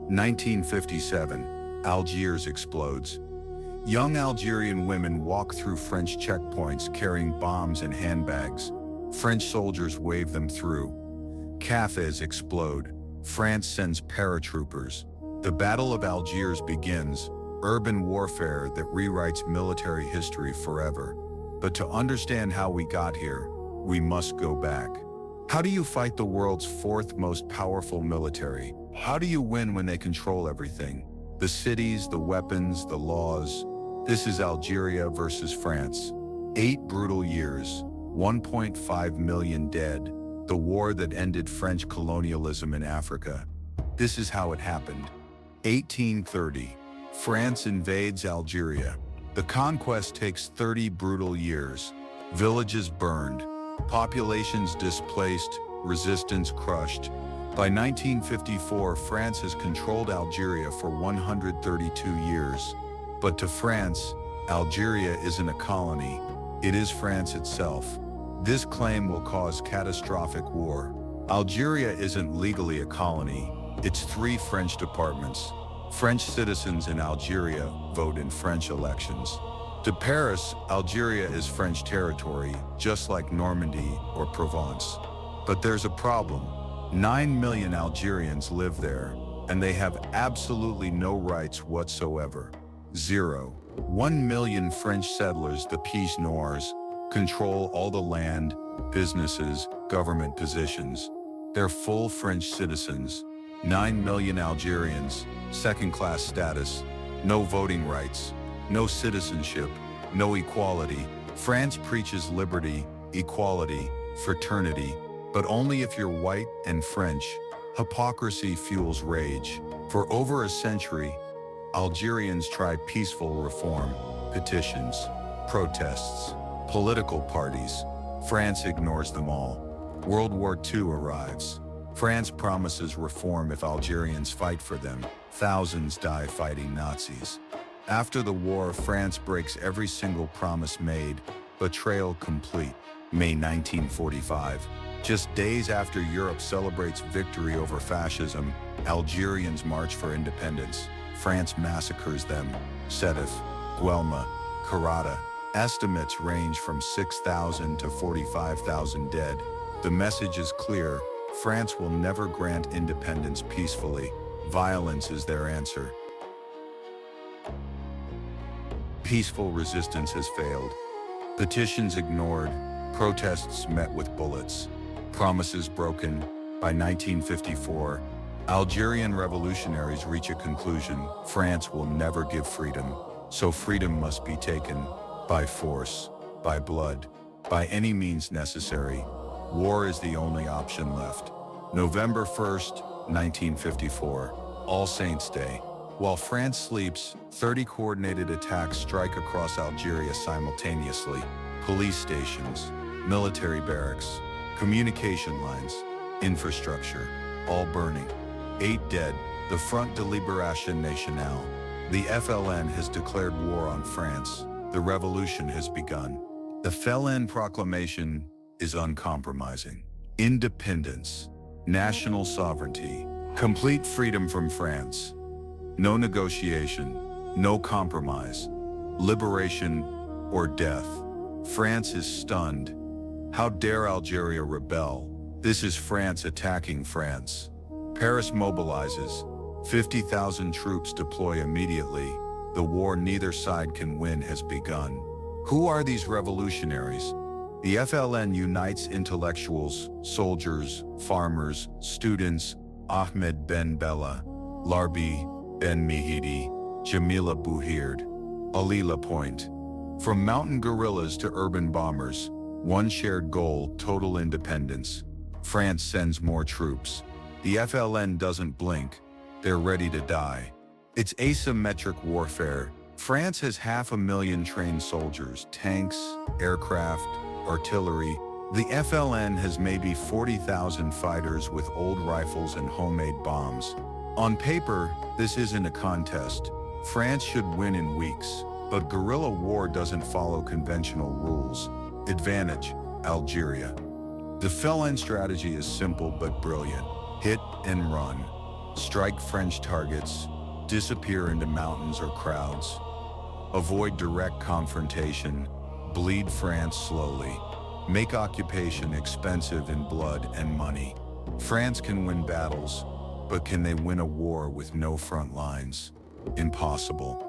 1957, Algiers explodes. Young Algerian women walk through French checkpoints carrying bombs and handbags. French soldiers wave them through. Cafés explode. France sends paratroopers. The Battle of Algiers begins, urban warfare that rewrites military history forever. But to understand how we got here, we must go back. How do you fight the world's fourth most powerful military? How do you win when they control everything? The cities, the weapons, the laws. This is Algeria versus France. 8 brutal years, 1.5 million dead, the war that ended French colonialism in Africa. This is how it happened. 1830, France invades Algeria. The conquest takes 30 brutal years. Villages burned, populations displaced, resistance crushed. By 1954, France has controlled Algeria for 132 years. But to France, Algeria isn't a colony. It is France itself. This claim will cause catastrophic war. Algeria isn't legally a colony. It's 3 French departments. French citizens in Algeria vote in French elections. To Paris, Algeria is French territory, just like Normandy or Provence. But there's a problem. 9 million Algerians live there, and they have absolutely no rights whatsoever. 0. 1 million French settlers, the Pieds Noirs, control all the land, businesses, government positions. They're full French citizens. 9 million Algerians, second-class status, no voting rights, no citizenship, no equality. France preaches liberty, equality, fraternity, but only if you're white and French. Hypocrisy fuels rage. For over a century, Algerians tried peaceful reform, petitions, protests, political parties. France ignores them all. World War II arrives. France promises reform if Algerians fight for them. Thousands die fighting Nazis. After the war, France breaks every single promise made. Betrayal complete. May 1945. Just days after Europe celebrates victory over fascism, Algerians march for independence. France massacres them. Sétif, Guelma, Karada. Estimates range from 6,000 to 45,000 dead. The message is clear. France will never grant independence peacefully. Violence is their answer. Peaceful resistance has failed. Petitions ignored. Protests met with bullets. Promises broken. By 1954, Algerian revolutionaries reach a conclusion. France will never give freedom, so freedom must be taken by force, by blood, by any means necessary. War is the only option left. November 1st, 1954, All Saints' Day. While France sleeps, 30 coordinated attacks strike across Algeria simultaneously. Police stations, military barracks, communication lines, infrastructure, all burning. 8 dead. The Front de Libération Nationale. The FLN has declared war on France. The revolution has begun. The FLN proclamation is uncompromising. Independence, national sovereignty, complete freedom from France. No negotiation, no compromise. Liberation or death. France is stunned. How dare Algeria rebel? This is France attacking France. Paris mobilizes. 50,000 troops deploy immediately. The war neither side can win has begun. Who are these revolutionaries? The FLN unites intellectuals, soldiers, farmers, students, Ahmed Ben Bella, Larbi Ben Mihidi, Jamila Bouhierd, Ali Lapointe. From mountain guerrillas to urban bombers, one shared goal, total independence. France sends more troops. The FLN doesn't blink. They're ready to die. It's asymmetric warfare. France has 500,000 trained soldiers, tanks, aircraft, artillery. The FLN has maybe 40,000 fighters with old rifles and homemade bombs. On paper, this isn't a contest. France should win in weeks, but guerrilla war doesn't follow conventional rules. Advantage, Algeria. The FLN strategy is simple but brilliant. Hit and run. strike French targets, disappear into mountains or crowds, avoid direct confrontation, bleed France slowly, make occupation expensive in blood and money. France can win battles, but can they win a war with no front lines? Impossible.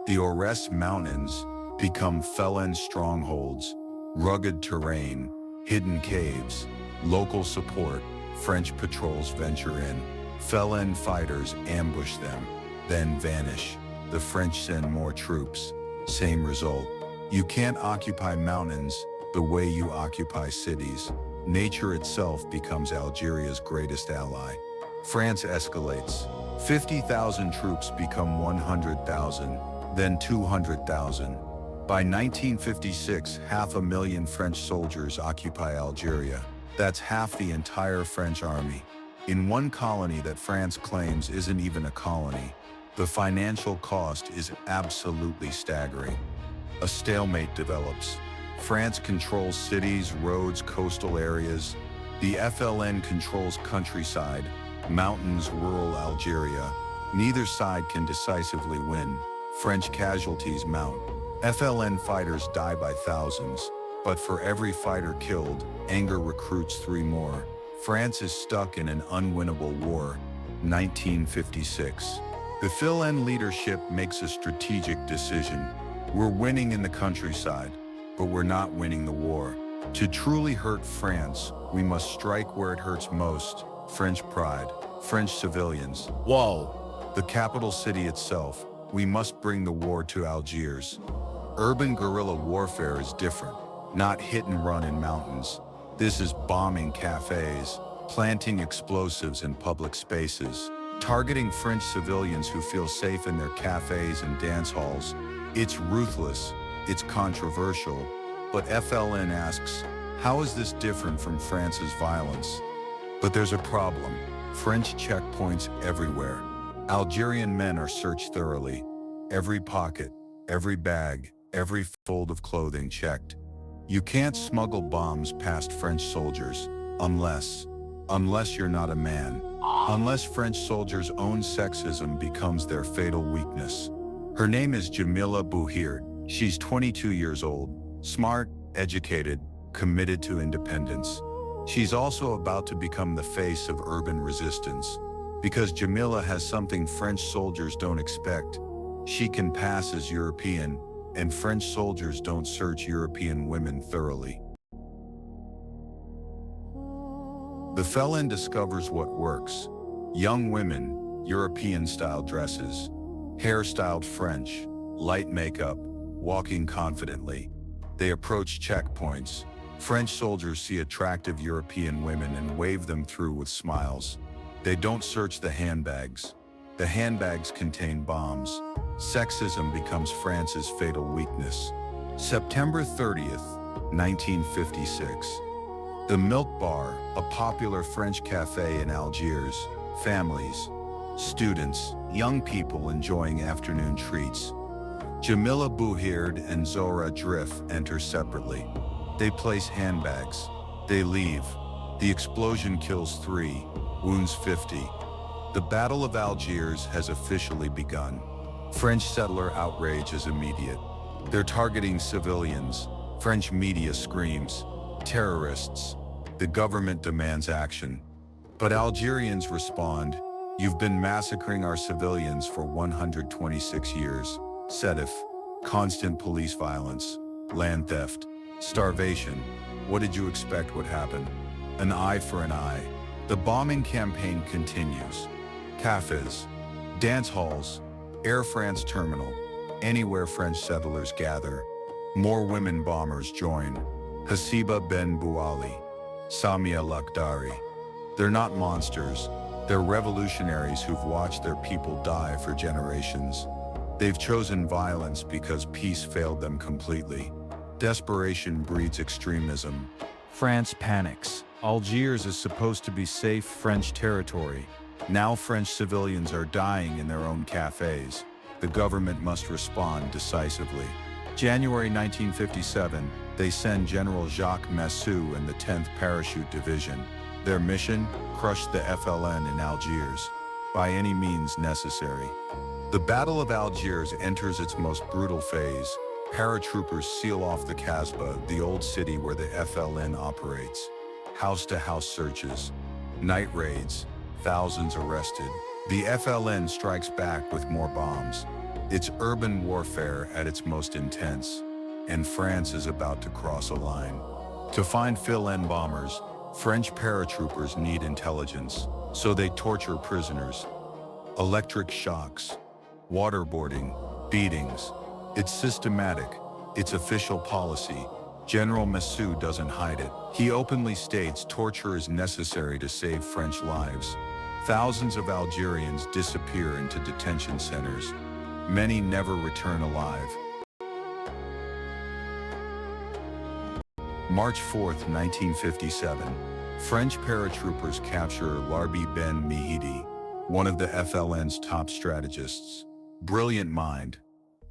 The Algeria Mountains become felon strongholds, rugged terrain, hidden caves, local support, French patrols venture in, felon fighters ambush them, then vanish. The French send more troops. Same result. You can't occupy mountains the way you occupy cities. Nature itself becomes Algeria's greatest ally. France escalates. 50,000 troops become 100,000, then 200,000. By 1956, 500,000 French soldiers occupy Algeria. That's half the entire French army. In one colony that France claims isn't even a colony. The financial cost is absolutely staggering. A stalemate develops. France controls cities, roads, coastal areas. The FLN controls countryside, mountains, rural Algeria. Neither side can decisively win. French casualties mount. FLN fighters die by thousands, but for every fighter killed, anger recruits 3 more. France is stuck in an unwinnable war. 1956. The FLN leadership makes a strategic decision. We're winning in the countryside, but we're not winning the war. To truly hurt France, we must strike where it hurts most: French pride, French civilians. Whoa! The capital city itself. We must bring the war to Algiers. Urban guerrilla warfare is different. Not hit and run in mountains. This is bombing cafes, planting explosives in public spaces, targeting French civilians who feel safe in their cafes and dance halls. It's ruthless, it's controversial, but FLN asks, how is this different from France's violence? But there's a problem. French checkpoints everywhere. Algerian men are searched thoroughly. Every pocket, every bag, every fold of clothing checked. You can't smuggle bombs past French soldiers, unless you're not a man. Unless French soldiers' own sexism becomes their fatal weakness. Her name is Jamila Bouhirt. She's 22 years old, smart, educated, committed to independence. She's also about to become the face of urban resistance. Because Jamila has something French soldiers don't expect. She can pass as European, and French soldiers don't search European women thoroughly. The felon discovers what works. Young women, European-style dresses, hair-styled French, light makeup, walking confidently. They approach checkpoints. French soldiers see attractive European women and wave them through with smiles. They don't search the handbags. The handbags contain bombs. Sexism becomes France's fatal weakness. September 30th, 1956. The Milk Bar, a popular French cafe in Algiers. Families, students, young people enjoying afternoon treats. Jamila Bouhirt and Zora Driff enter separately. They place handbags. They leave. The explosion kills 3, wounds 50. The Battle of Algiers has officially begun. French settler outrage is immediate. They're targeting civilians. French media screams, terrorists. The government demands action. But Algerians respond, you've been massacring our civilians for 126 years. Sedif, constant police violence, land theft, starvation. What did you expect would happen? An eye for an eye. The bombing campaign continues. Cafes, dance halls, Air France terminal, anywhere French settlers gather. More women bombers join. Hasiba Ben Bouali, Samia Lakhdari. They're not monsters. They're revolutionaries who've watched their people die for generations. They've chosen violence because peace failed them completely. Desperation breeds extremism. France panics. Algiers is supposed to be safe French territory. Now French civilians are dying in their own cafes. The government must respond decisively. January 1957, they send General Jacques Massou and the 10th Parachute Division. Their mission? Crush the FLN in Algiers, by any means necessary. The Battle of Algiers enters its most brutal phase. Paratroopers seal off the Kasbah, the old city where the FLN operates. House-to-house searches, night raids, thousands arrested. The FLN strikes back with more bombs. It's urban warfare at its most intense, and France is about to cross a line. To find FLN bombers, French paratroopers need intelligence, so they torture prisoners. Electric shocks, waterboarding, beatings. It's systematic. It's official policy. General Massu doesn't hide it. He openly states torture is necessary to save French lives. Thousands of Algerians disappear into detention centers. Many never return alive. March 4, 1957. French paratroopers capture Larbi Ben Mehidi, one of the FLN's top strategists. Brilliant mind,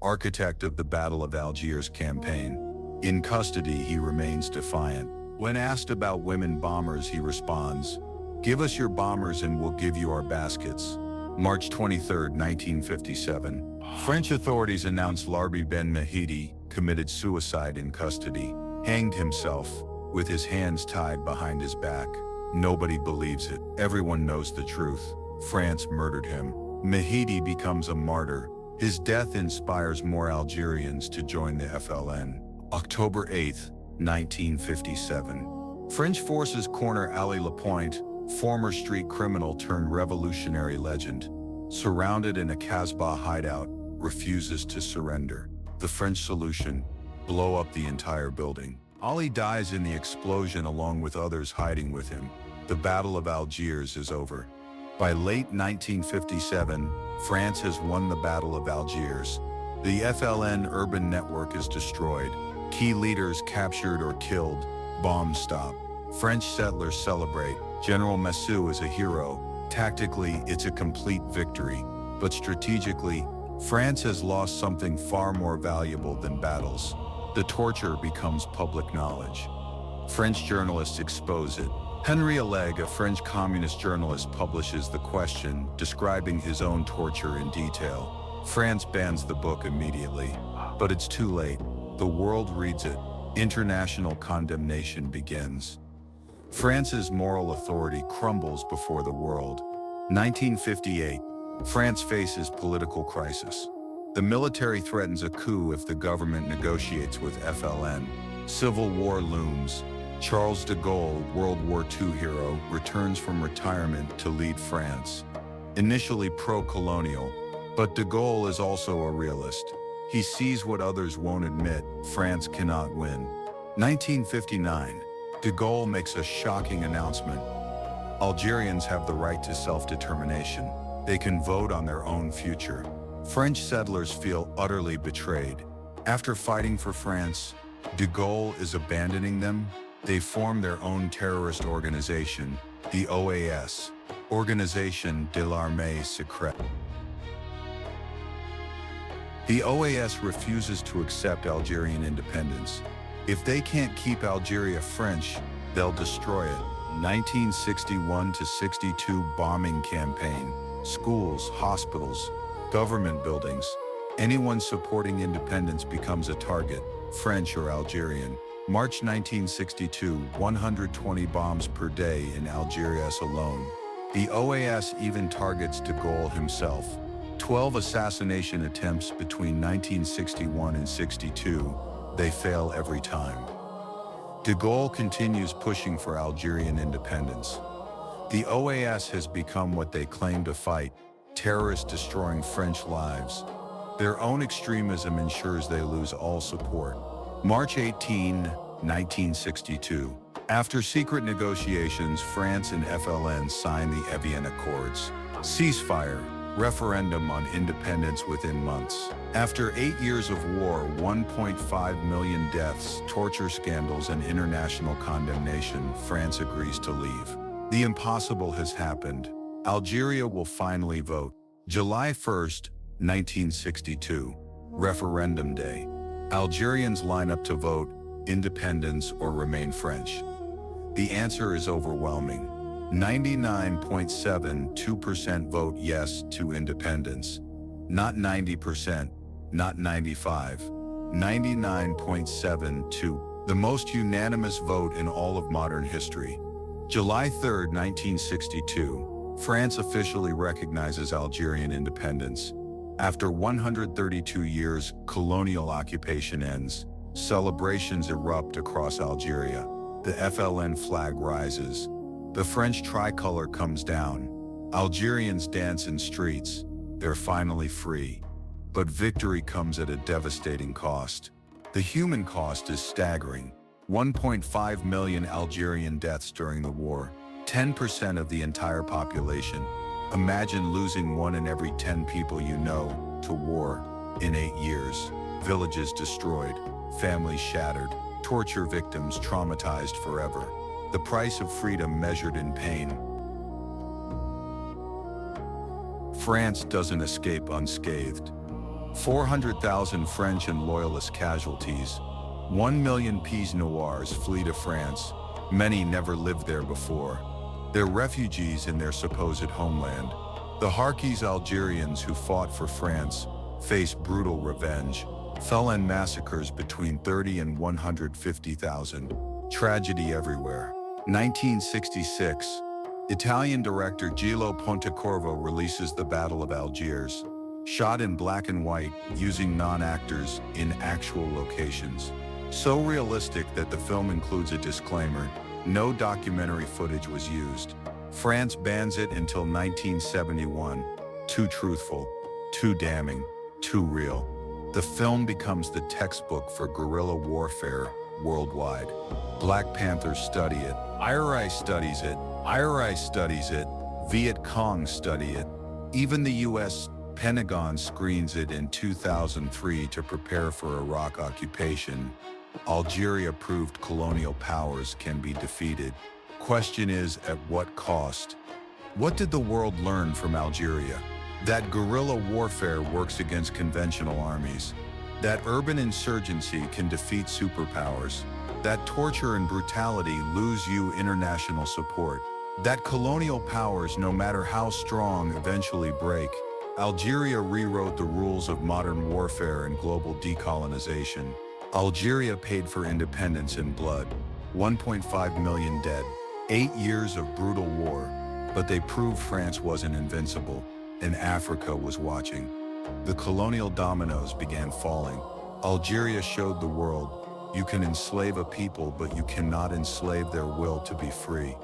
architect of the Battle of Algiers campaign. In custody, he remains defiant. When asked about women bombers, he responds, "Give us your bombers and we'll give you our baskets." March 23, 1957. French authorities announced Larbi Ben Mehidi committed suicide in custody, hanged himself, with his hands tied behind his back. Nobody believes it. Everyone knows the truth. France murdered him. Mehidi becomes a martyr. His death inspires more Algerians to join the FLN. October 8, 1957. French forces corner Ali Lapointe, former street criminal turned revolutionary legend. Surrounded in a Kasbah hideout, refuses to surrender. The French solution: blow up the entire building. Ali dies in the explosion along with others hiding with him. The Battle of Algiers is over. By late 1957, France has won the Battle of Algiers. The FLN urban network is destroyed. Key leaders captured or killed. Bombs stop. French settlers celebrate. General Massu is a hero. Tactically, it's a complete victory. But strategically, France has lost something far more valuable than battles. The torture becomes public knowledge. French journalists expose it. Henri Alleg, a French communist journalist, publishes The Question, describing his own torture in detail. France bans the book immediately. But it's too late. The world reads it. International condemnation begins. France's moral authority crumbles before the world. 1958. France faces political crisis. The military threatens a coup if the government negotiates with FLN. Civil war looms. Charles de Gaulle, World War II hero, returns from retirement to lead France. Initially pro-colonial, but de Gaulle is also a realist. He sees what others won't admit: France cannot win. 1959. De Gaulle makes a shocking announcement. Algerians have the right to self-determination. They can vote on their own future. French settlers feel utterly betrayed. After fighting for France, de Gaulle is abandoning them. They form their own terrorist organization, the OAS, Organisation de l'Armée Secrète. The OAS refuses to accept Algerian independence. If they can't keep Algeria French, they'll destroy it. 1961-62 bombing campaign. Schools, hospitals, government buildings. Anyone supporting independence becomes a target, French or Algerian. March 1962, 120 bombs per day in Algiers alone. The OAS even targets de Gaulle himself. 12 assassination attempts between 1961 and 62. They fail every time. De Gaulle continues pushing for Algerian independence. The OAS has become what they claim to fight: terrorists destroying French lives. Their own extremism ensures they lose all support. March 18, 1962. After secret negotiations, France and FLN sign the Evian Accords. Ceasefire, referendum on independence within months. After 8 years of war, 1.5 million deaths, torture scandals, and international condemnation, France agrees to leave. The impossible has happened. Algeria will finally vote. July 1st, 1962. Referendum Day. Algerians line up to vote: independence or remain French. The answer is overwhelming. 99.72% vote yes to independence. Not 90%, not 95, 99.72, the most unanimous vote in all of modern history. July 3, 1962, France officially recognizes Algerian independence. After 132 years, colonial occupation ends. Celebrations erupt across Algeria. The FLN flag rises. The French tricolor comes down. Algerians dance in streets. They're finally free. But victory comes at a devastating cost. The human cost is staggering. 1.5 million Algerian deaths during the war, 10% of the entire population. Imagine losing 1 in every 10 people you know to war in 8 years. Villages destroyed, families shattered, torture victims traumatized forever. The price of freedom measured in pain. France doesn't escape unscathed. 400,000 French and Loyalist casualties. 1 million Pieds Noirs flee to France. Many never lived there before. They're refugees in their supposed homeland. The Harkis Algerians who fought for France face brutal revenge. Felon massacres between 30 and 150,000. Tragedy everywhere. 1966. Italian director Gillo Pontecorvo releases The Battle of Algiers, shot in black and white using non-actors in actual locations. So realistic that the film includes a disclaimer: no documentary footage was used. France bans it until 1971. Too truthful, too damning, too real. The film becomes the textbook for guerrilla warfare worldwide. Black Panthers study it. IRI studies it. IRI studies it. Viet Cong study it. Even the U.S. Pentagon screens it in 2003 to prepare for Iraq occupation. Algeria proved colonial powers can be defeated. Question is, at what cost? What did the world learn from Algeria? That guerrilla warfare works against conventional armies. That urban insurgency can defeat superpowers. That torture and brutality lose you international support. That colonial powers, no matter how strong, eventually break. Algeria rewrote the rules of modern warfare and global decolonization. Algeria paid for independence in blood. 1.5 million dead. 8 years of brutal war. But they proved France wasn't invincible, and Africa was watching. The colonial dominoes began falling. Algeria showed the world, you can enslave a people, but you cannot enslave their will to be free.